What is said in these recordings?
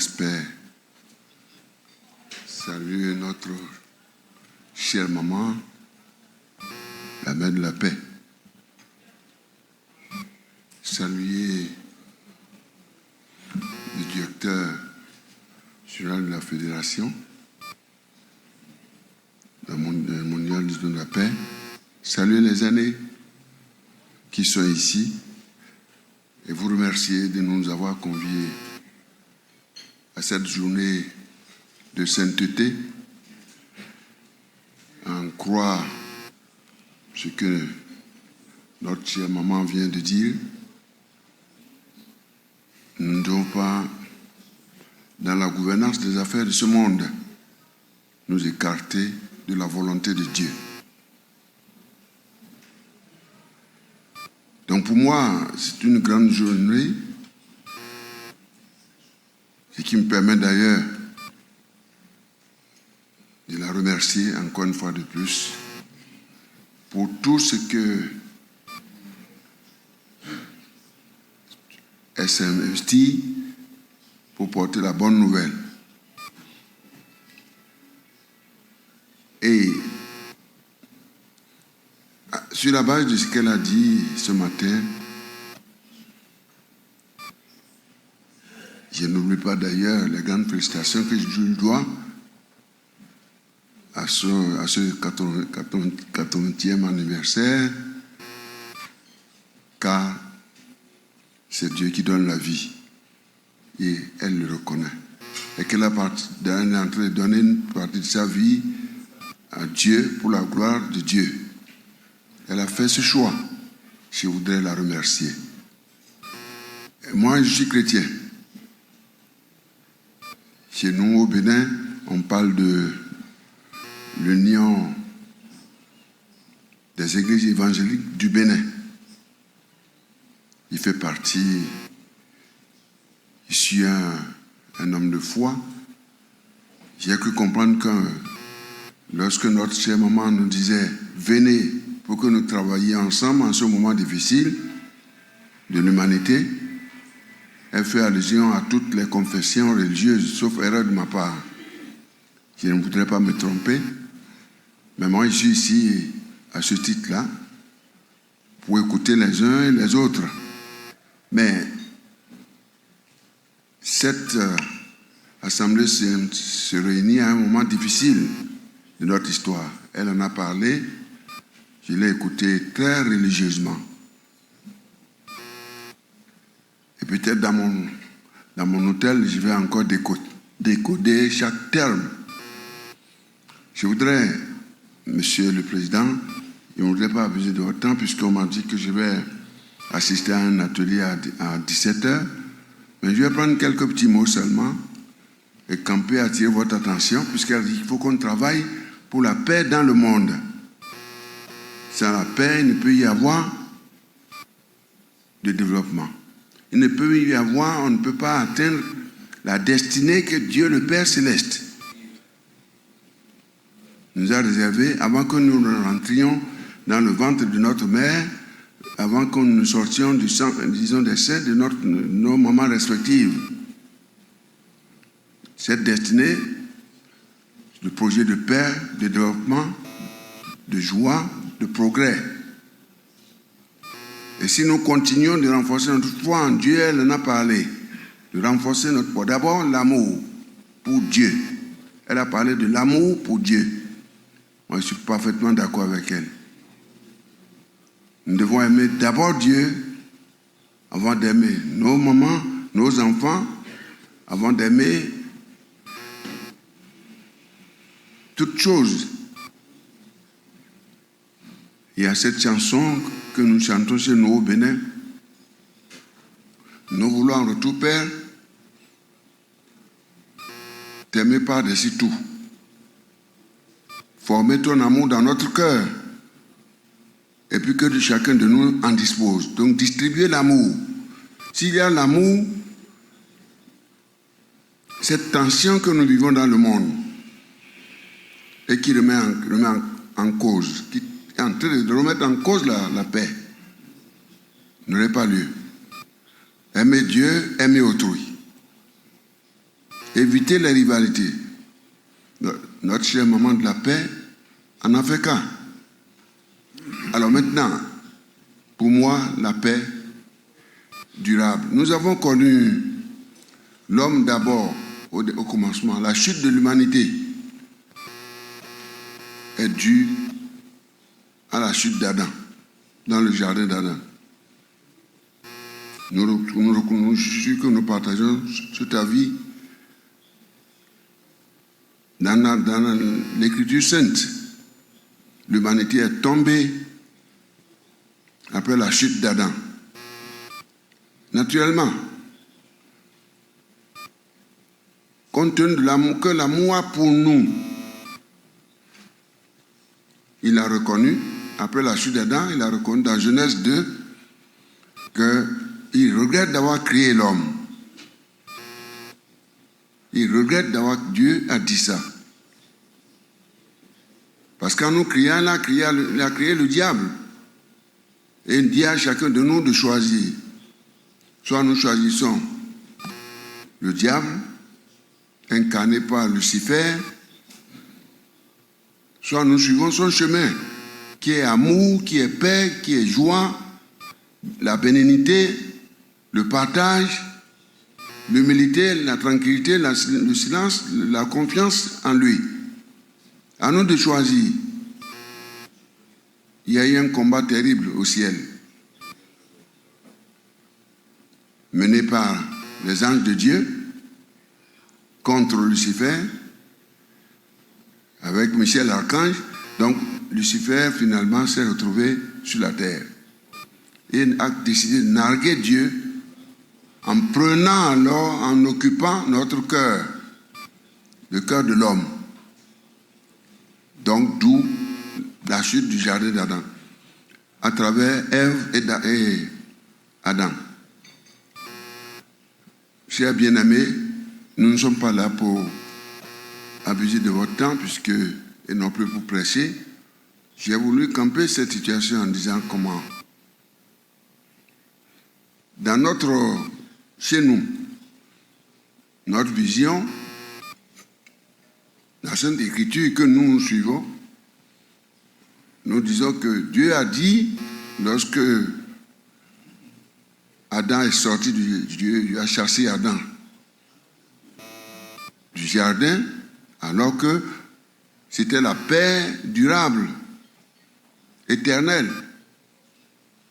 respect, saluer notre chère maman, la mère de la paix. Saluer le directeur général de la Fédération, le mondial de la paix. Saluer les aînés qui sont ici et vous remercier de nous avoir conviés à cette journée de sainteté, en croire ce que notre chère maman vient de dire. Nous ne devons pas, dans la gouvernance des affaires de ce monde, nous écarter de la volonté de Dieu. Donc pour moi, c'est une grande journée, ce qui me permet d'ailleurs de la remercier encore une fois de plus pour tout ce que elle s'est investie pour porter la bonne nouvelle. Et sur la base de ce qu'elle a dit ce matin, je n'oublie pas d'ailleurs les grandes félicitations que je dois à ce 80e anniversaire, car c'est Dieu qui donne la vie et elle le reconnaît. Et qu'elle a donné une partie de sa vie à Dieu pour la gloire de Dieu. Elle a fait ce choix. Je voudrais la remercier. Et moi, je suis chrétien. Chez nous, au Bénin, on parle de l'Union des églises évangéliques du Bénin. Il fait partie, je suis un homme de foi. J'ai cru comprendre que lorsque notre chère maman nous disait « Venez pour que nous travaillions ensemble en ce moment difficile de l'humanité », elle fait allusion à toutes les confessions religieuses, sauf erreur de ma part. Je ne voudrais pas me tromper, mais moi je suis ici à ce titre-là pour écouter les uns et les autres. Mais cette assemblée se réunit à un moment difficile de notre histoire. Elle en a parlé, je l'ai écouté très religieusement. Et peut-être dans mon hôtel, je vais encore décoder chaque terme. Je voudrais, Monsieur le Président, je ne voudrais pas abuser de votre temps puisqu'on m'a dit que je vais assister à un atelier à 17h, mais je vais prendre quelques petits mots seulement et camper attirer votre attention puisqu'elle dit qu'il faut qu'on travaille pour la paix dans le monde. Sans la paix, il ne peut y avoir de développement. Il ne peut y avoir, on ne peut pas atteindre la destinée que Dieu le Père Céleste nous a réservée avant que nous rentrions dans le ventre de notre mère, avant que nous sortions du sang, disons, des seins de nos mamans respectives. Cette destinée, le projet de paix, de développement, de joie, de progrès. Et si nous continuons de renforcer notre foi en Dieu, elle en a parlé, de renforcer notre foi. D'abord, l'amour pour Dieu. Elle a parlé de l'amour pour Dieu. Moi, je suis parfaitement d'accord avec elle. Nous devons aimer d'abord Dieu avant d'aimer nos mamans, nos enfants, avant d'aimer toutes choses. Il y a cette chanson que nous chantons chez nous au Bénin. Nous voulons en retour, Père, t'aimer par-dessus tout. Former ton amour dans notre cœur. Et puis que chacun de nous en dispose. Donc distribuer l'amour. S'il y a l'amour, cette tension que nous vivons dans le monde et qui remet en cause, qui est en train de remettre en cause la paix, n'aurait pas lieu. Aimer Dieu, aimer autrui. éviter les rivalités. Notre cher maman de la paix en a fait cas. Alors maintenant, pour moi, la paix durable. Nous avons connu l'homme d'abord au commencement. La chute de l'humanité est due à la chute d'Adam, dans le jardin d'Adam. Je suis sûr que nous partageons cet avis dans l'Écriture sainte. L'humanité est tombée après la chute d'Adam. Naturellement, compte tenu de l'amour, que l'amour a pour nous, il a reconnu, après la chute d'Adam, il a reconnu dans Genèse 2 qu'il regrette d'avoir créé l'homme. Il regrette d'avoir... Dieu a dit ça. Parce qu'en nous créant, il a créé le diable. Et il dit à chacun de nous de choisir. Soit nous choisissons le diable, incarné par Lucifer, soit nous suivons son chemin, qui est amour, qui est paix, qui est joie, la bénignité, le partage, l'humilité, la tranquillité, le silence, la confiance en lui. À nous de choisir. Il y a eu un combat terrible au ciel, mené par les anges de Dieu contre Lucifer, avec Michel l'archange. Donc Lucifer finalement s'est retrouvé sur la terre. Et a décidé de narguer Dieu en prenant alors, en occupant notre cœur, le cœur de l'homme. Donc d'où la chute du jardin d'Adam, à travers Ève et Adam. Chers bien-aimés, nous ne sommes pas là pour abuser de votre temps, puisque, et non plus pour prêcher. J'ai voulu camper cette situation en disant comment. Chez nous, notre vision, la Sainte Écriture que nous suivons, nous disons que Dieu a dit, lorsque Adam est sorti Dieu a chassé Adam du jardin, alors que c'était la paix durable, éternelle,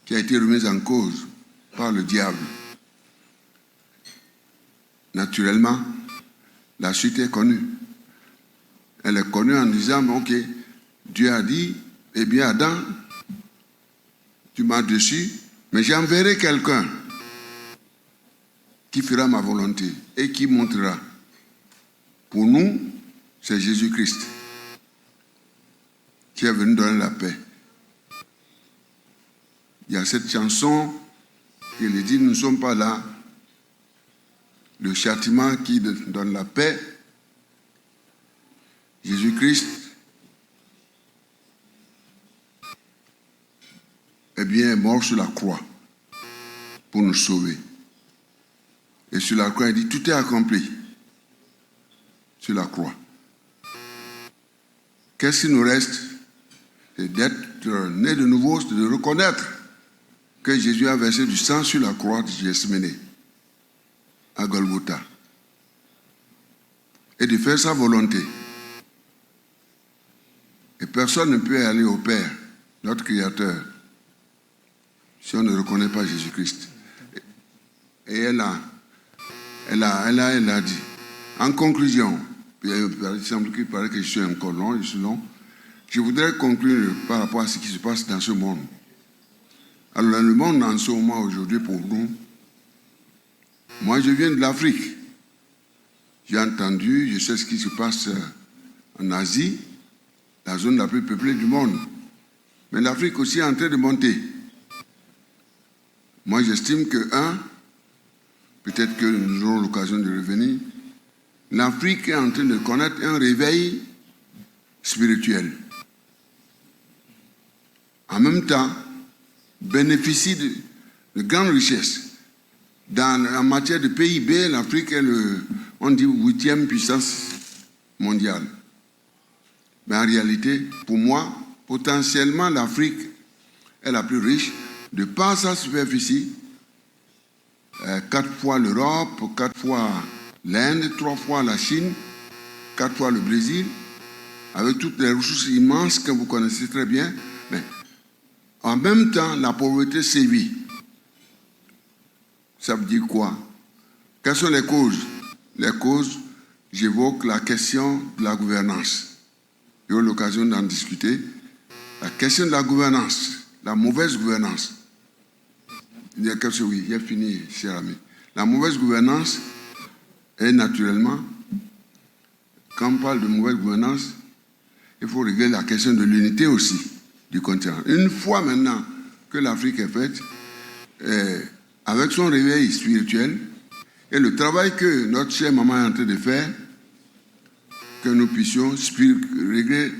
qui a été remise en cause par le diable. Naturellement, la suite est connue. Elle est connue en disant, ok, Dieu a dit, eh bien Adam, tu m'as dessus, mais j'enverrai quelqu'un qui fera ma volonté et qui montrera. Pour nous, c'est Jésus-Christ qui est venu donner la paix. Il y a cette chanson qui le dit, nous ne sommes pas là. Le châtiment qui donne la paix, Jésus-Christ, eh bien, est mort sur la croix pour nous sauver. Et sur la croix, il dit, tout est accompli. Sur la croix. Qu'est-ce qui nous reste? C'est d'être né de nouveau, c'est de reconnaître que Jésus a versé du sang sur la croix de Gethsémani, à Golgotha, et de faire sa volonté. Et personne ne peut aller au Père, notre Créateur, si on ne reconnaît pas Jésus-Christ. Et elle a dit, en conclusion, il semble qu'il paraît que je suis encore long, je voudrais conclure par rapport à ce qui se passe dans ce monde. Alors, le monde en ce moment aujourd'hui pour nous, moi je viens de l'Afrique. J'ai entendu, je sais ce qui se passe en Asie, la zone la plus peuplée du monde. Mais l'Afrique aussi est en train de monter. Moi j'estime que, peut-être que nous aurons l'occasion de revenir, l'Afrique est en train de connaître un réveil spirituel. En même temps, bénéficie de grandes richesses En matière de PIB, l'Afrique est on dit, 8e puissance mondiale. Mais en réalité, pour moi, potentiellement, l'Afrique est la plus riche de par sa superficie. 4 fois l'Europe, 4 fois l'Inde, 3 fois la Chine, 4 fois le Brésil, avec toutes les ressources immenses que vous connaissez très bien. Mais en même temps, la pauvreté sévit. Ça veut dire quoi? Quelles sont les causes? Les causes, j'évoque la question de la gouvernance. J'ai eu l'occasion d'en discuter. La question de la gouvernance, la mauvaise gouvernance. Oui, j'ai fini, cher ami. La mauvaise gouvernance est naturellement, quand on parle de mauvaise gouvernance, il faut régler la question de l'unité aussi du continent. Une fois maintenant que l'Afrique est faite, avec son réveil spirituel et le travail que notre chère maman est en train de faire, que nous puissions régler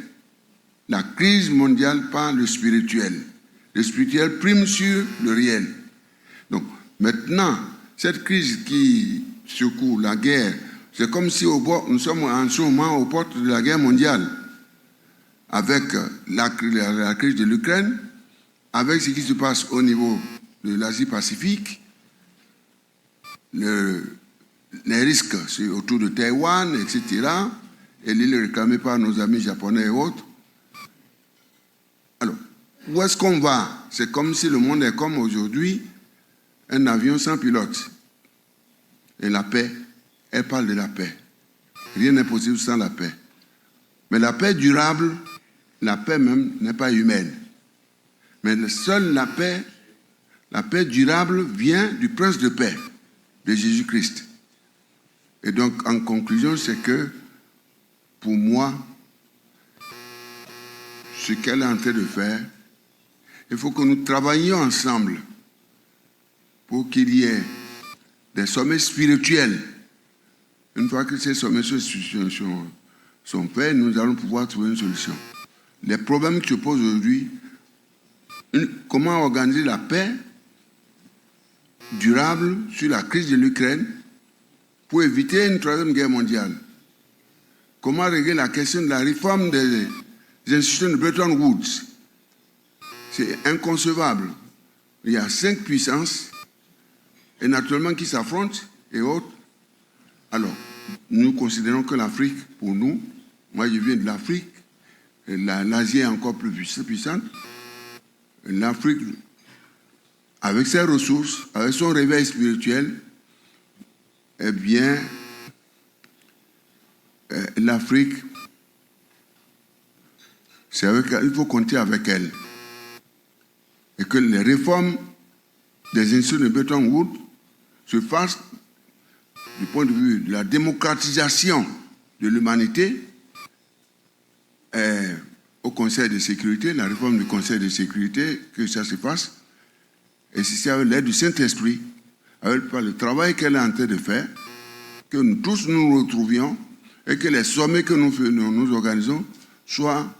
la crise mondiale par le spirituel. Le spirituel prime sur le réel. Donc, maintenant, cette crise qui secoue la guerre, c'est comme si nous sommes en ce moment aux portes de la guerre mondiale, avec la crise de l'Ukraine, avec ce qui se passe au niveau de l'Asie-Pacifique, les risques autour de Taïwan, etc., et l'île réclamée par nos amis japonais et autres. Alors, où est-ce qu'on va? C'est comme si le monde est comme aujourd'hui, un avion sans pilote. Et la paix, elle parle de la paix. Rien n'est possible sans la paix. Mais la paix durable, la paix même n'est pas humaine. Mais seule la paix durable vient du prince de paix, de Jésus-Christ. Et donc, en conclusion, c'est que, pour moi, ce qu'elle est en train de faire, il faut que nous travaillions ensemble pour qu'il y ait des sommets spirituels. Une fois que ces sommets sont faits, nous allons pouvoir trouver une solution. Les problèmes qui se posent aujourd'hui, comment organiser la paix durable sur la crise de l'Ukraine pour éviter une troisième guerre mondiale. Comment régler la question de la réforme des institutions de Bretton Woods. C'est inconcevable. Il y a 5 puissances, et naturellement qui s'affrontent, et autres. Alors, nous considérons que l'Afrique, pour nous, moi je viens de l'Afrique, l'Asie est encore plus puissante. L'Afrique, avec ses ressources, avec son réveil spirituel, eh bien, l'Afrique, c'est avec elle, il faut compter avec elle. Et que les réformes des institutions de Bretton Woods se fassent du point de vue de la démocratisation de l'humanité au Conseil de sécurité, la réforme du Conseil de sécurité, que ça se fasse. Et si c'est avec l'aide du Saint-Esprit, avec le travail qu'elle est en train de faire, que nous tous nous retrouvions et que les sommets que nous organisons soient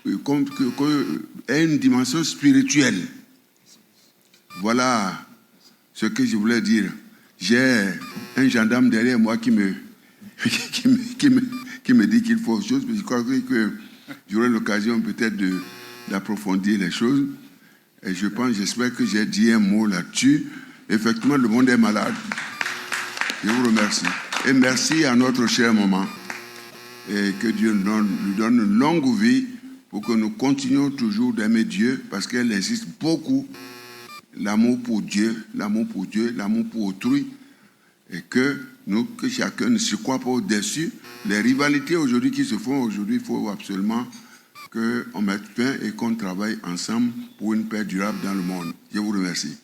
aient une dimension spirituelle. Voilà ce que je voulais dire. J'ai un gendarme derrière moi qui me dit qu'il faut autre chose, mais je crois que j'aurai l'occasion peut-être d'approfondir les choses. Et j'espère que j'ai dit un mot là-dessus. Effectivement, le monde est malade. Je vous remercie. Et merci à notre chère maman. Et que Dieu lui donne une longue vie pour que nous continuions toujours d'aimer Dieu, parce qu'elle insiste beaucoup. L'amour pour Dieu, l'amour pour autrui. Et que chacun ne se croit pas au-dessus. Les rivalités aujourd'hui qui se font aujourd'hui, il faut absolument qu'on mette fin et qu'on travaille ensemble pour une paix durable dans le monde. Je vous remercie.